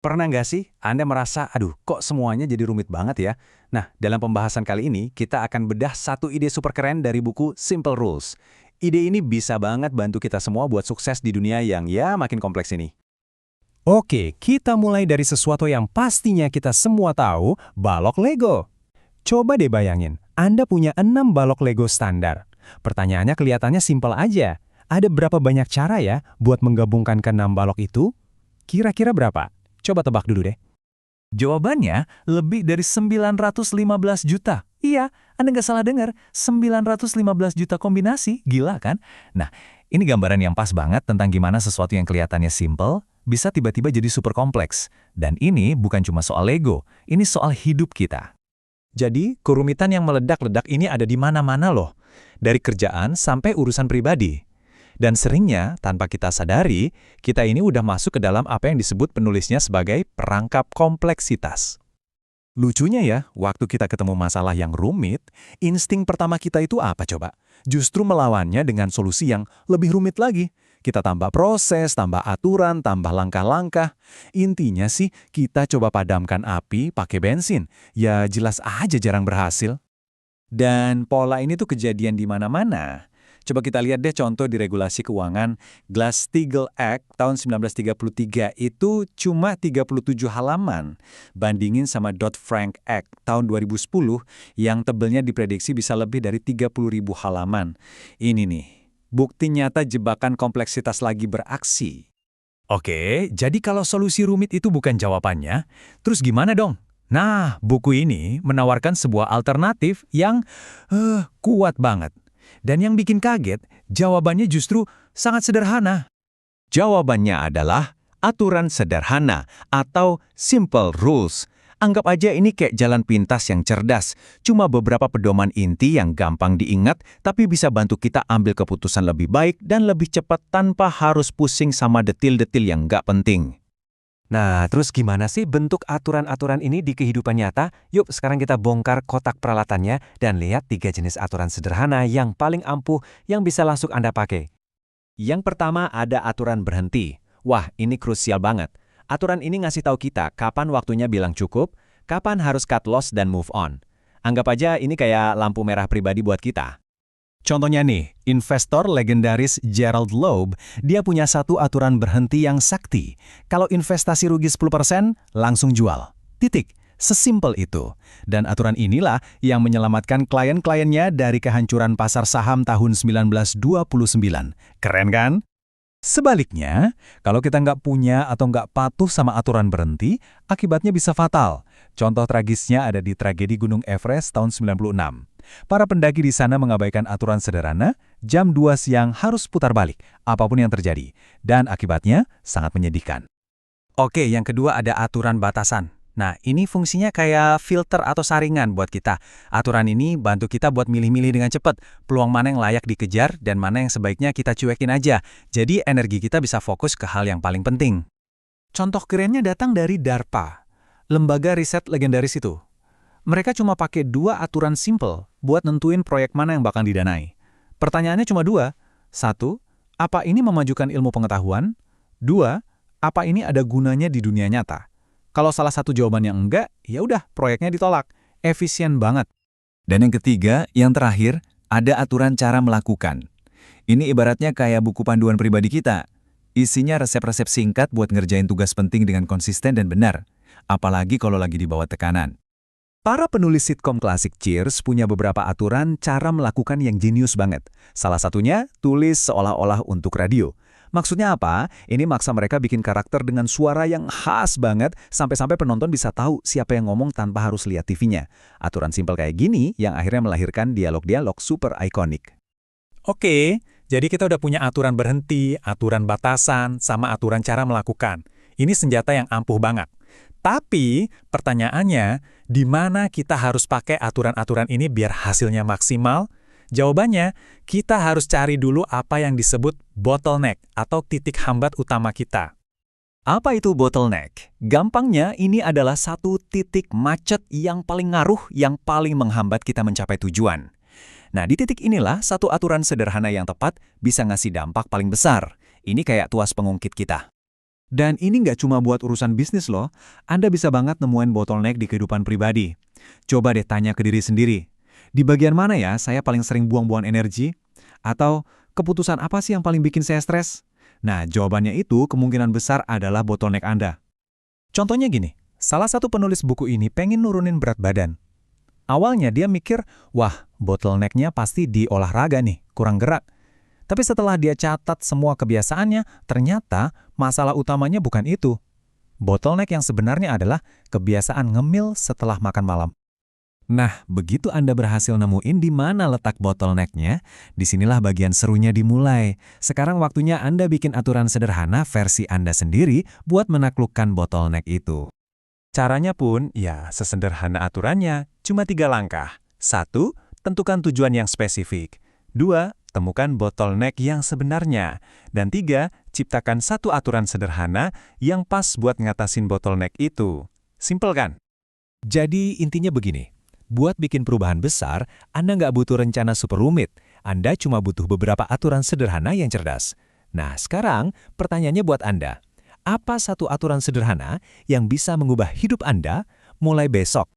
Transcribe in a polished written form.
Pernah nggak sih Anda merasa, aduh kok semuanya jadi rumit banget ya? Nah, dalam pembahasan kali ini, kita akan bedah satu ide super keren dari buku Simple Rules. Ide ini bisa banget bantu kita semua buat sukses di dunia yang ya makin kompleks ini. Oke, kita mulai dari sesuatu yang pastinya kita semua tahu, balok Lego. Coba deh bayangin, Anda punya 6 balok Lego standar. Pertanyaannya kelihatannya simpel aja. Ada berapa banyak cara ya buat menggabungkan ke 6 balok itu? Kira-kira berapa? Coba tebak dulu deh. Jawabannya lebih dari 915 juta. Iya, Anda nggak salah dengar, 915 juta kombinasi, gila kan? Nah, ini gambaran yang pas banget tentang gimana sesuatu yang kelihatannya simple bisa tiba-tiba jadi super kompleks. Dan ini bukan cuma soal Lego, ini soal hidup kita. Jadi, kerumitan yang meledak-ledak ini ada di mana-mana loh. Dari kerjaan sampai urusan pribadi. Dan seringnya, tanpa kita sadari, kita ini udah masuk ke dalam apa yang disebut penulisnya sebagai perangkap kompleksitas. Lucunya ya, waktu kita ketemu masalah yang rumit, insting pertama kita itu apa coba? Justru melawannya dengan solusi yang lebih rumit lagi. Kita tambah proses, tambah aturan, tambah langkah-langkah. Intinya sih, kita coba padamkan api pakai bensin. Ya jelas aja jarang berhasil. Dan pola ini tuh kejadian di mana-mana. Coba kita lihat deh contoh di regulasi keuangan. Glass-Steagall Act tahun 1933 itu cuma 37 halaman. Bandingin sama Dodd-Frank Act tahun 2010 yang tebelnya diprediksi bisa lebih dari 30.000 halaman. Ini nih, bukti nyata jebakan kompleksitas lagi beraksi. Oke, jadi kalau solusi rumit itu bukan jawabannya, terus gimana dong? Nah, buku ini menawarkan sebuah alternatif yang kuat banget. Dan yang bikin kaget, jawabannya justru sangat sederhana. Jawabannya adalah aturan sederhana atau simple rules. Anggap aja ini kayak jalan pintas yang cerdas. Cuma beberapa pedoman inti yang gampang diingat, tapi bisa bantu kita ambil keputusan lebih baik dan lebih cepat tanpa harus pusing sama detil-detil yang nggak penting. Nah, terus gimana sih bentuk aturan-aturan ini di kehidupan nyata? Yuk, sekarang kita bongkar kotak peralatannya dan lihat 3 jenis aturan sederhana yang paling ampuh yang bisa langsung Anda pakai. Yang pertama ada aturan berhenti. Wah, ini krusial banget. Aturan ini ngasih tahu kita kapan waktunya bilang cukup, kapan harus cut loss dan move on. Anggap aja ini kayak lampu merah pribadi buat kita. Contohnya nih, investor legendaris Gerald Loeb, dia punya satu aturan berhenti yang sakti. Kalau investasi rugi 10%, langsung jual. Titik. Sesimpel itu. Dan aturan inilah yang menyelamatkan klien-kliennya dari kehancuran pasar saham tahun 1929. Keren kan? Sebaliknya, kalau kita nggak punya atau nggak patuh sama aturan berhenti, akibatnya bisa fatal. Contoh tragisnya ada di tragedi Gunung Everest tahun 96. Para pendaki di sana mengabaikan aturan sederhana, jam 2 siang harus putar balik, apapun yang terjadi. Dan akibatnya sangat menyedihkan. Oke, yang kedua ada aturan batasan. Nah, ini fungsinya kayak filter atau saringan buat kita. Aturan ini bantu kita buat milih-milih dengan cepat, peluang mana yang layak dikejar dan mana yang sebaiknya kita cuekin aja. Jadi energi kita bisa fokus ke hal yang paling penting. Contoh kerennya datang dari DARPA, lembaga riset legendaris itu. Mereka cuma pakai 2 aturan simple buat nentuin proyek mana yang bakal didanai. Pertanyaannya cuma 2. 1, apa ini memajukan ilmu pengetahuan? 2, apa ini ada gunanya di dunia nyata? Kalau salah satu jawabannya enggak, ya udah proyeknya ditolak. Efisien banget. Dan yang ketiga, yang terakhir, ada aturan cara melakukan. Ini ibaratnya kayak buku panduan pribadi kita. Isinya resep-resep singkat buat ngerjain tugas penting dengan konsisten dan benar. Apalagi kalau lagi di bawah tekanan. Para penulis sitkom klasik Cheers punya beberapa aturan cara melakukan yang jenius banget. Salah satunya, tulis seolah-olah untuk radio. Maksudnya apa? Ini maksa mereka bikin karakter dengan suara yang khas banget, sampai-sampai penonton bisa tahu siapa yang ngomong tanpa harus lihat TV-nya. Aturan simpel kayak gini yang akhirnya melahirkan dialog-dialog super ikonik. Oke, jadi kita udah punya aturan berhenti, aturan batasan, sama aturan cara melakukan. Ini senjata yang ampuh banget. Tapi, pertanyaannya, di mana kita harus pakai aturan-aturan ini biar hasilnya maksimal? Jawabannya, kita harus cari dulu apa yang disebut bottleneck atau titik hambat utama kita. Apa itu bottleneck? Gampangnya, ini adalah satu titik macet yang paling ngaruh, yang paling menghambat kita mencapai tujuan. Nah, di titik inilah satu aturan sederhana yang tepat bisa ngasih dampak paling besar. Ini kayak tuas pengungkit kita. Dan ini nggak cuma buat urusan bisnis loh, Anda bisa banget nemuin bottleneck di kehidupan pribadi. Coba deh tanya ke diri sendiri, di bagian mana ya saya paling sering buang-buang energi? Atau keputusan apa sih yang paling bikin saya stres? Nah, jawabannya itu kemungkinan besar adalah bottleneck Anda. Contohnya gini, salah satu penulis buku ini pengen nurunin berat badan. Awalnya dia mikir, wah bottleneck-nya pasti di olahraga nih, kurang gerak. Tapi setelah dia catat semua kebiasaannya, ternyata masalah utamanya bukan itu. Bottleneck yang sebenarnya adalah kebiasaan ngemil setelah makan malam. Nah, begitu Anda berhasil nemuin di mana letak bottleneck-nya, disinilah bagian serunya dimulai. Sekarang waktunya Anda bikin aturan sederhana versi Anda sendiri buat menaklukkan bottleneck itu. Caranya pun, ya sesederhana aturannya, cuma 3 langkah. 1. Tentukan tujuan yang spesifik. 2. Temukan bottleneck yang sebenarnya. Dan 3. Ciptakan satu aturan sederhana yang pas buat ngatasin bottleneck itu. Simpel kan? Jadi intinya begini, buat bikin perubahan besar, Anda nggak butuh rencana super rumit. Anda cuma butuh beberapa aturan sederhana yang cerdas. Nah, sekarang pertanyaannya buat Anda. Apa satu aturan sederhana yang bisa mengubah hidup Anda mulai besok?